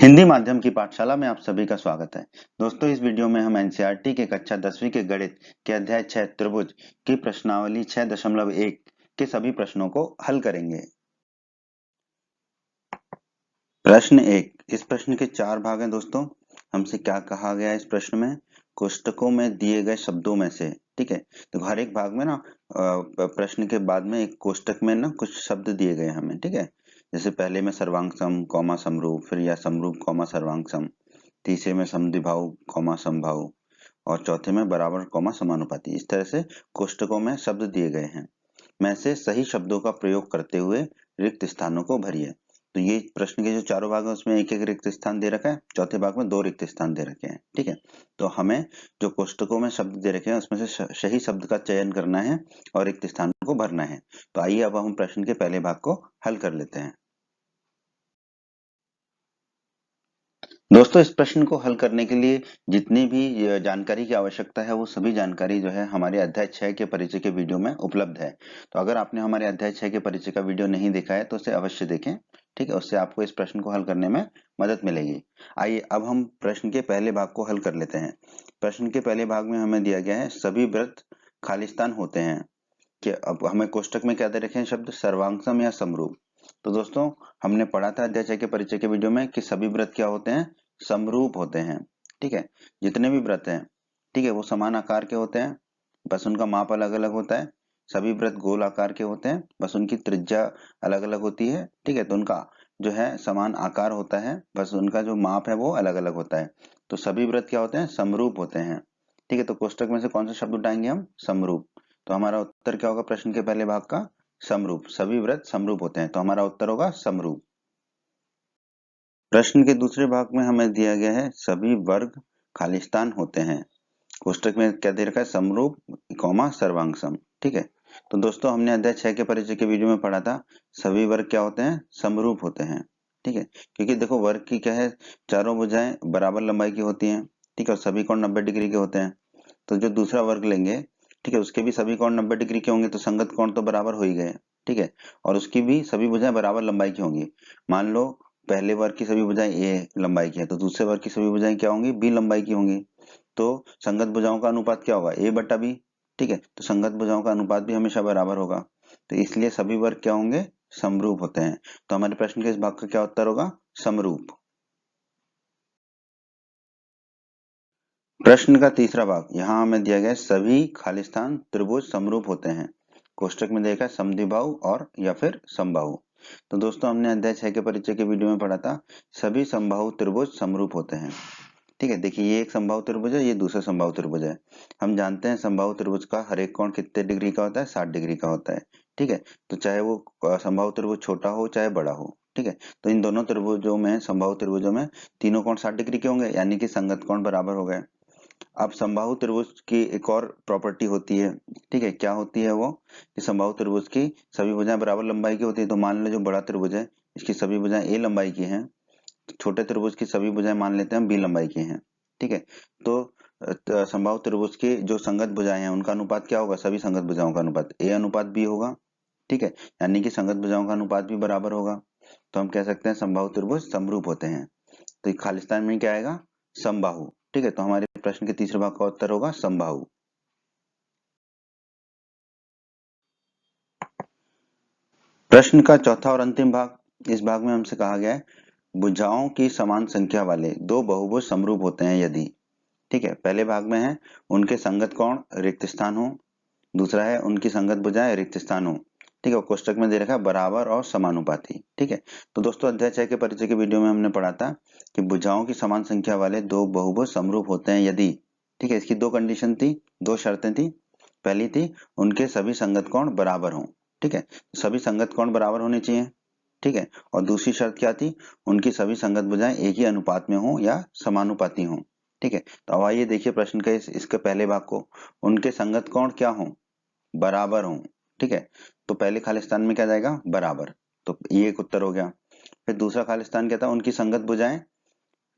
हिंदी माध्यम की पाठशाला में आप सभी का स्वागत है। दोस्तों, इस वीडियो में हम एनसीईआरटी के कक्षा 10वीं के गणित के अध्याय 6 त्रिभुज की प्रश्नावली 6.1 के सभी प्रश्नों को हल करेंगे। प्रश्न 1। इस प्रश्न के 4 भाग हैं दोस्तों। हमसे क्या कहा गया है इस प्रश्न में? कोष्टकों में दिए गए शब्दों में से, ठीक है। तो हर एक भाग में ना प्रश्न के बाद में एक कोष्टक में ना कुछ शब्द दिए गए हमें, ठीक है। जैसे पहले में सर्वांग सम कॉमा समरूप, फिर या समरूप कॉमा सर्वांग सम, तीसरे में समद्विबाहु कॉमा समबाहु और चौथे में बराबर कॉमा समानुपाती। इस तरह से कोष्टकों में शब्द दिए गए हैं। में से सही शब्दों का प्रयोग करते हुए रिक्त स्थानों को भरिए। तो ये प्रश्न के जो चारों भाग है उसमें एक एक रिक्त स्थान दे रखा है, चौथे भाग में 2 रिक्त स्थान दे रखे हैं, ठीक है। तो हमें जो कोष्टकों में शब्द दे रखे हैं उसमें से सही शब्द का चयन करना है और रिक्त स्थान को भरना है। तो आइए अब हम प्रश्न के पहले भाग को हल कर लेते हैं। दोस्तों, इस प्रश्न को हल करने के लिए जितनी भी जानकारी की आवश्यकता है वो सभी जानकारी जो है हमारे अध्याय 6 के परिचय के वीडियो में उपलब्ध है। तो अगर आपने हमारे अध्याय 6 के परिचय का वीडियो नहीं देखा है तो उसे अवश्य देखें, ठीक है। उससे आपको इस प्रश्न को हल करने में मदद मिलेगी। आइए अब हम प्रश्न के पहले भाग को हल कर लेते हैं। प्रश्न के पहले भाग में हमें दिया गया है सभी वृत्त खालिस्तान होते हैं। कि अब हमें कोष्टक में क्या दे रखे हैं शब्द? सर्वांगसम या समरूप। तो दोस्तों, हमने पढ़ा था अध्याय 6 के परिचय के वीडियो में कि सभी व्रत क्या होते हैं? समरूप होते हैं, ठीक है। जितने भी व्रत हैं, ठीक है, वो समान आकार के होते हैं, बस उनका माप अलग अलग होता है। सभी व्रत गोल आकार के होते हैं, बस उनकी त्रिज्या अलग अलग होती है, ठीक है। तो उनका जो है समान आकार होता है, बस उनका जो माप है वो अलग अलग होता है। तो सभी व्रत क्या होते हैं? समरूप होते हैं, ठीक है। तो कोष्टक में से कौन सा शब्द उठाएंगे हम? समरूप। तो हमारा उत्तर क्या होगा प्रश्न के पहले भाग का? समरूप। सभी व्रत समरूप होते हैं, तो हमारा उत्तर होगा समरूप। प्रश्न के दूसरे भाग में हमें दिया गया है सभी वर्ग खालिस्तान होते हैं। कोष्टक में क्या दे रखा है? समरूप कॉमा सर्वांग सम, ठीक है। तो दोस्तों, हमने अध्याय 6 के परिचय के वीडियो में पढ़ा था सभी वर्ग क्या होते हैं? समरूप होते हैं, ठीक है। क्योंकि देखो वर्ग की क्या है, चारों भुजाएं बराबर लंबाई की होती हैं, ठीक है, और सभी कोण 90 डिग्री के होते हैं। तो जो दूसरा वर्ग लेंगे, ठीक है, उसके भी सभी कोण 90 डिग्री के होंगे, तो संगत कोण तो बराबर हो ही गए, ठीक है। और उसकी भी सभी भुजाएं बराबर लंबाई की होंगी। मान लो पहले वर्ग की सभी भुजाएं ए लंबाई की है, तो दूसरे वर्ग की सभी भुजाएं क्या होंगी? बी लंबाई की होंगी। तो संगत भुजाओं का अनुपात क्या होगा? ए बटा बी, ठीक है। तो संगत भुजाओं का अनुपात भी हमेशा बराबर होगा। तो इसलिए सभी वर्ग क्या होंगे? समरूप होते हैं। तो हमारे प्रश्न के इस भाग का क्या उत्तर होगा? समरूप। प्रश्न का तीसरा भाग, यहाँ हमें दिया गया है सभी खालिस्तान त्रिभुज समरूप होते हैं। कोष्टक में देखा है समद्विबाहु और या फिर समबाहु। तो दोस्तों, हमने अध्याय 6 के परिचय के वीडियो में पढ़ा था सभी समबाहु त्रिभुज समरूप होते हैं, ठीक है। देखिए, ये एक समबाहु त्रिभुज है, ये दूसरा समबाहु त्रिभुज है। हम जानते हैं समबाहु त्रिभुज का हर एक कोण कितने डिग्री का होता है? 60 डिग्री का होता है, ठीक है। तो चाहे वो समबाहु त्रिभुज छोटा हो चाहे बड़ा हो, ठीक है। तो इन दोनों त्रिभुजों में, समबाहु त्रिभुजों में तीनों कोण 60 डिग्री के होंगे, यानी कि संगत कोण बराबर हो गए। अब समबाहु त्रिभुज की एक और प्रॉपर्टी होती है, ठीक है। क्या होती है वो? कि समबाहु त्रिभुज की सभी भुजाएं बराबर लंबाई की होती है। तो मान लो जो बड़ा त्रिभुज है इसकी सभी भुजाएं ए लंबाई की हैं, छोटे त्रिभुज की सभी भुजाएं मान लेते हैं बी लंबाई की हैं, ठीक है। तो समबाहु त्रिभुज की जो संगत भुजाएं हैं उनका अनुपात क्या होगा? सभी संगत भुजाओं का अनुपात ए अनुपात बी होगा, ठीक है। यानी कि संगत भुजाओं का अनुपात भी बराबर होगा। तो हम कह सकते हैं समबाहु त्रिभुज समरूप होते हैं। तो ये खालिस्तान में क्या आएगा? समबाहु, ठीक है। तो हमारे प्रश्न के तीसरे भाग का उत्तर होगा समबाहु। प्रश्न का चौथा और अंतिम भाग, इस भाग में हमसे कहा गया है भुजाओं की समान संख्या वाले दो बहुभुज समरूप होते हैं यदि, ठीक है। पहले भाग में है उनके संगत कोण रिक्त स्थान हो, दूसरा है उनकी संगत भुजाएं रिक्त स्थान हो, ठीक है। कोष्टक में दे रखा है बराबर और समानुपाती, ठीक है। तो दोस्तों, अध्याय 6 के परिचय के वीडियो में हमने पढ़ा था कि भुजाओं की समान संख्या वाले दो बहुभुज समरूप होते हैं यदि, ठीक है। इसकी दो कंडीशन थी, दो शर्तें थी। पहली थी उनके सभी संगत कोण बराबर हों, ठीक है। सभी संगत कोण बराबर होने चाहिए, ठीक है। और दूसरी शर्त क्या थी? उनकी सभी संगत भुजाएं एक ही अनुपात में हो या समानुपाती हो, ठीक है। तो अब आइए देखिए प्रश्न के इसके पहले भाग को। उनके संगत कोण क्या हो? बराबर हो, ठीक है। तो पहले खालिस्तान में क्या जाएगा? बराबर। तो ये एक उत्तर हो गया। फिर दूसरा खालिस्तान क्या था? उनकी संगत भुजाएं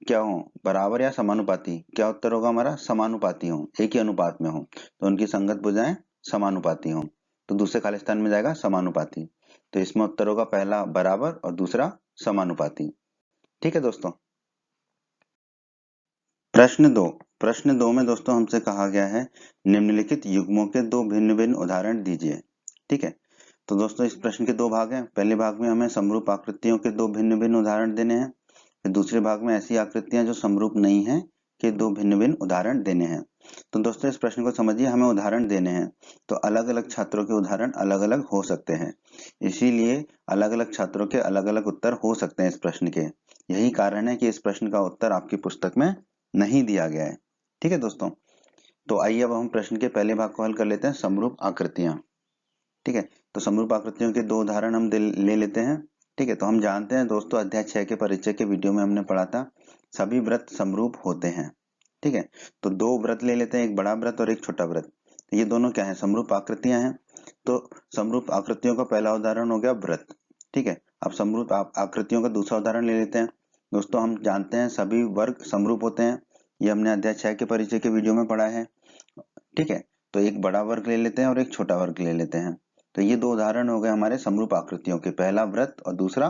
क्या हो? बराबर या समानुपाती। क्या उत्तर होगा हमारा? समानुपाती हो, एक ही अनुपात में हो। तो उनकी संगत भुजाएं समानुपाती हो, तो दूसरे खालिस्तान में जाएगा समानुपाती। तो इसमें उत्तर होगा पहला बराबर और दूसरा समानुपाती, ठीक है दोस्तों। प्रश्न दो में दोस्तों हमसे कहा गया है निम्नलिखित युग्मों के दो भिन्न भिन्न उदाहरण दीजिए। ठीक है, तो दोस्तों इस प्रश्न के दो भाग हैं। पहले भाग में हमें समरूप आकृतियों के दो भिन्न भिन्न उदाहरण देने हैं, फिर दूसरे भाग में ऐसी आकृतियां जो समरूप नहीं है के दो भिन्न भिन्न उदाहरण देने हैं। तो दोस्तों इस प्रश्न को समझिए, हमें उदाहरण देने हैं तो अलग अलग छात्रों के उदाहरण अलग अलग हो सकते हैं, इसीलिए अलग अलग छात्रों के अलग अलग उत्तर हो सकते हैं इस प्रश्न के। यही कारण है कि इस प्रश्न का उत्तर आपकी पुस्तक में नहीं दिया गया है। ठीक है दोस्तों, तो आइए अब हम प्रश्न के पहले भाग को हल कर लेते हैं, समरूप आकृतियां। ठीक है, तो समरूप आकृतियों के दो उदाहरण हम ले लेते हैं। ठीक है, तो हम जानते हैं दोस्तों अध्याय 6 के परिचय के वीडियो में हमने पढ़ा था सभी व्रत समरूप होते हैं। ठीक है, तो दो व्रत ले लेते हैं, एक बड़ा व्रत और एक छोटा व्रत। तो ये दोनों क्या है, समरूप आकृतियां हैं। तो समरूप आकृतियों का पहला उदाहरण हो गया व्रत। ठीक है, अब समरूप आकृतियों का दूसरा उदाहरण ले लेते हैं। दोस्तों हम जानते हैं सभी वर्ग समरूप होते हैं, ये हमने अध्याय 6 के परिचय के वीडियो में पढ़ा है। ठीक है, तो एक बड़ा वर्ग ले लेते हैं और एक छोटा वर्ग ले लेते हैं। तो ये दो उदाहरण हो गए हमारे समरूप आकृतियों के, पहला व्रत और दूसरा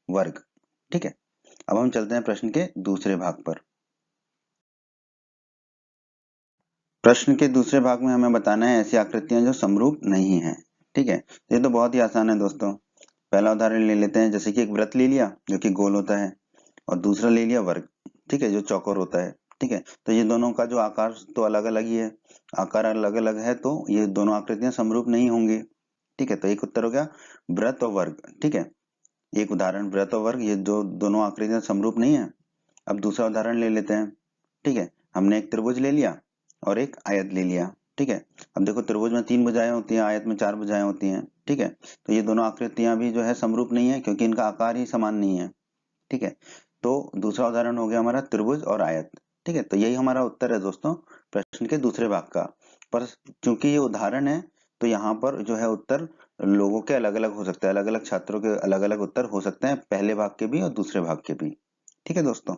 वर्ग। ठीक है, अब हम चलते हैं प्रश्न के दूसरे भाग पर। प्रश्न के दूसरे भाग में हमें बताना है ऐसी आकृतियां जो समरूप नहीं है। ठीक है, ये तो बहुत ही आसान है दोस्तों। पहला उदाहरण ले लेते हैं, जैसे कि एक वृत्त ले लिया जो कि गोल होता है और दूसरा ले लिया वर्ग। ठीक है, जो चौकोर होता है। ठीक है, तो ये दोनों का जो आकार तो अलग अलग ही है, आकार अलग अलग है, तो ये दोनों आकृतियां समरूप नहीं होंगी। ठीक है, तो एक उत्तर हो गया वृत्त और वर्ग। ठीक है, एक उदाहरण वृत्त और वर्ग, ये जो दोनों आकृतियां समरूप नहीं है। अब दूसरा उदाहरण ले लेते हैं। ठीक है, हमने एक त्रिभुज ले लिया और एक आयत ले लिया। ठीक है, अब देखो त्रिभुज में 3 भुजाएं होती हैं, आयत में 4 भुजाएं होती हैं। ठीक है, तो ये दोनों आकृतियां भी जो है समरूप नहीं है क्योंकि इनका आकार ही समान नहीं है। ठीक है, तो दूसरा उदाहरण हो गया हमारा त्रिभुज और आयत। ठीक है, तो यही हमारा उत्तर है दोस्तों प्रश्न के दूसरे भाग का। पर चूंकि ये उदाहरण है तो यहाँ पर जो है उत्तर लोगों के अलग अलग हो सकता है, अलग अलग छात्रों के अलग अलग उत्तर हो सकते हैं, पहले भाग के भी और दूसरे भाग के भी। ठीक है दोस्तों,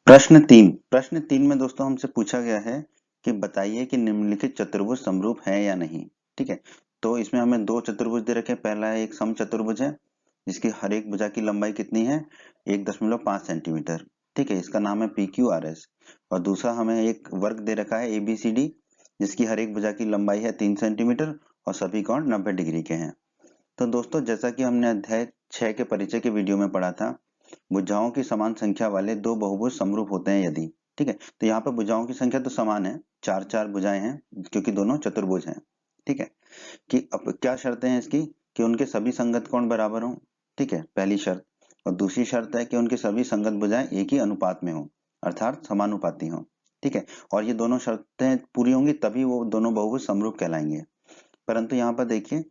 प्रश्न तीन में दोस्तों हमसे पूछा गया है कि बताइए कि निम्नलिखित चतुर्भुज समरूप है या नहीं। ठीक है, तो इसमें हमें दो चतुर्भुज दे रखे हैं। पहला है एक समचतुर्भुज है जिसकी हर एक भुजा की लंबाई कितनी है, 1.5 सेंटीमीटर। ठीक है, इसका नाम है PQRS। और दूसरा हमें एक वर्ग दे रखा है ABCD जिसकी हर एक भुजा की लंबाई है 3 सेंटीमीटर और सभी कोण 90 डिग्री के हैं। तो दोस्तों जैसा कि हमने अध्याय 6 के परिचय के वीडियो में पढ़ा था, भुजाओं की समान संख्या वाले दो बहुभुज समरूप होते हैं यदि। ठीक है, तो यहाँ पर भुजाओं की संख्या तो समान है, 4 भुजाएं हैं क्योंकि दोनों चतुर्भुज हैं। ठीक है, कि अब क्या शर्तें हैं इसकी, कि उनके सभी संगत कोण बराबर हों। ठीक है, पहली शर्त। और दूसरी शर्त है कि उनकी सभी संगत भुजाएं एक ही अनुपात में हों, अर्थात समानुपाती हों। ठीक है, और ये दोनों शर्तें पूरी होंगी तभी वो दोनों बहुभुज समरूप कहलाएंगे। परंतु यहाँ पर देखिए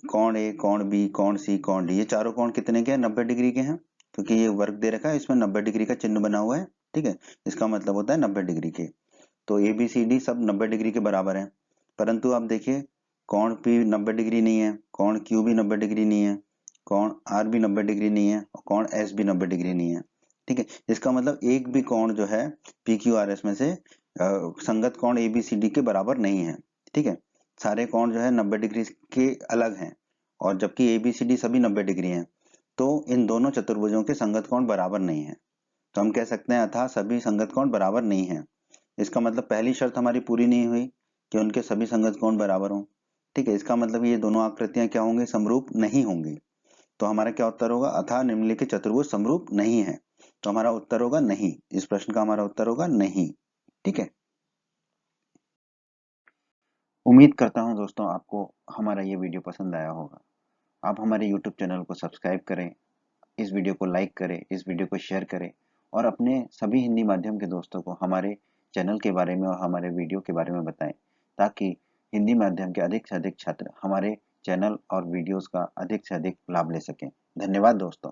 कोण ए, कोण बी, कोण सी, कोण डी, ये चारों कोण कितने के हैं, 90 डिग्री के हैं, क्योंकि ये वर्ग दे रखा है इसमें 90 डिग्री का चिन्ह बना हुआ है। ठीक है, इसका मतलब होता है 90 डिग्री के। तो ABCD सब 90 डिग्री के बराबर है। परंतु आप देखिए कोण P 90 डिग्री नहीं है, कोण Q भी 90 डिग्री नहीं है, कोण R भी 90 डिग्री नहीं है और कोण S भी 90 डिग्री नहीं है। ठीक है, इसका मतलब एक भी कोण जो है PQRS में से संगत कोण ABCD के बराबर नहीं है। ठीक है, सारे कोण जो है 90 डिग्री के अलग हैं और जबकि ABCD सभी 90 डिग्री हैं, तो इन दोनों चतुर्भुजों के संगत कोण बराबर नहीं है। तो हम कह सकते हैं अतः सभी संगत कोण बराबर नहीं है। इसका मतलब पहली शर्त हमारी पूरी नहीं हुई कि उनके सभी संगत कोण बराबर हों। ठीक है, इसका मतलब ये दोनों आकृतियां क्या होंगी, समरूप नहीं होंगी। तो हमारा क्या उत्तर होगा, अतः निम्नलिखित चतुर्भुज समरूप नहीं है। तो हमारा उत्तर होगा नहीं, इस प्रश्न का हमारा उत्तर होगा नहीं। ठीक है, उम्मीद करता हूं दोस्तों आपको हमारा ये वीडियो पसंद आया होगा। आप हमारे YouTube चैनल को सब्सक्राइब करें, इस वीडियो को लाइक करें, इस वीडियो को शेयर करें और अपने सभी हिंदी माध्यम के दोस्तों को हमारे चैनल के बारे में और हमारे वीडियो के बारे में बताएं, ताकि हिंदी माध्यम के अधिक से अधिक छात्र हमारे चैनल और वीडियोस का अधिक से अधिक लाभ ले सकें। धन्यवाद दोस्तों।